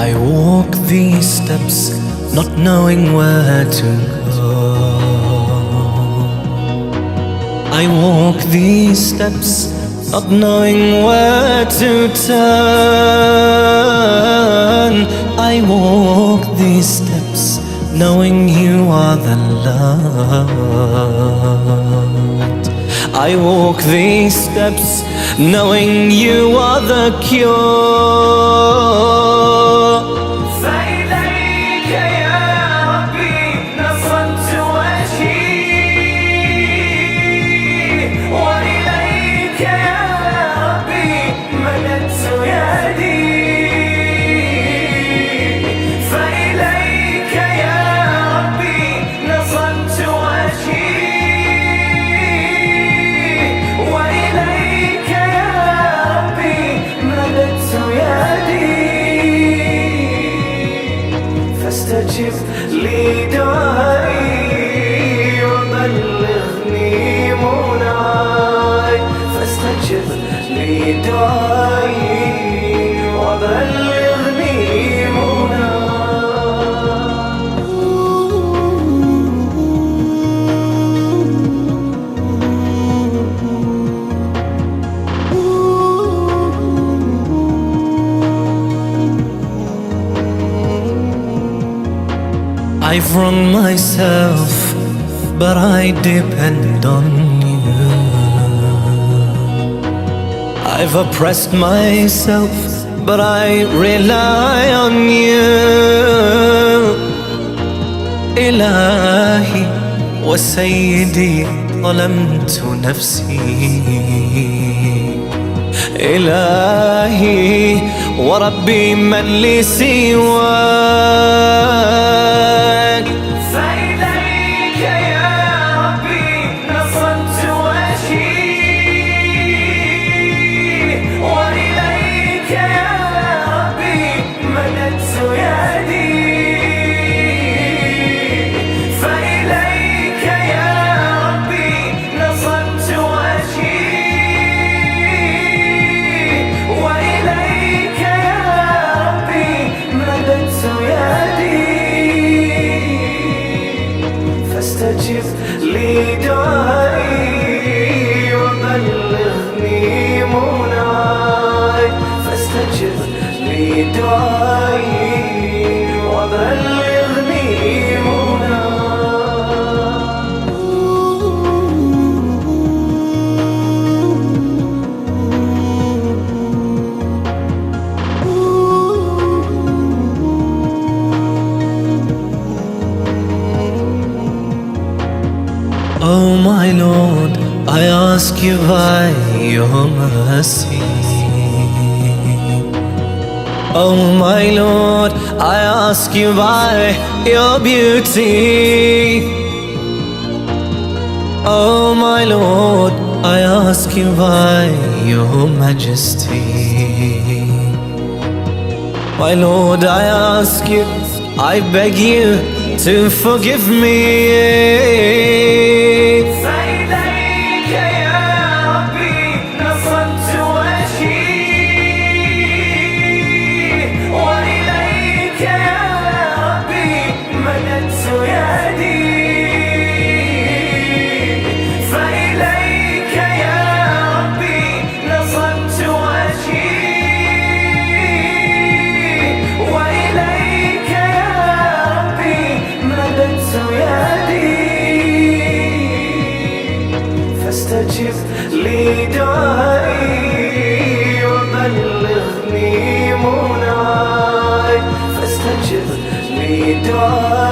I walk these steps not knowing where to go. I walk these steps not knowing where to turn. I walk these steps knowing you are the light. I walk these steps knowing you are the cure. فإليك يا ربي نصبت وجهي وإليك يا ربي مددت يدي. فإليك يا ربي نصبت وجهي وإليك يا ربي مددت يدي. فاستجب لي دعائي وبلغني مناي. فاستجب لي دعائي وبلغني مناي. I've wronged myself, but I depend on you. I've oppressed myself, but I rely on you. إلهي وسيدي ظلمت نفسي. إلهي وربي من لي سواك. فإليك يا ربي نصبت وجهي وإليك يا ربي مددت يدي. فإليك يا ربي نصبت وجهي وإليك يا ربي مددت يدي. فاستجب لي دعائي وبلغني مناي. فاستجب لي دعائي وبلغني مناي. Oh my Lord, I ask you by your mercy. Oh my Lord, I ask you by your beauty. Oh my Lord, I ask you by your majesty. My Lord, I ask you, I beg you to forgive me. فإليك يا ربي نصبت وجهي وإليك يا ربي مددت يدي. فإليك يا ربي نصبت وجهي وإليك يا ربي مددت يدي. فاستجب لي دعائي وبلغني مناي. فاستجب لي دعائي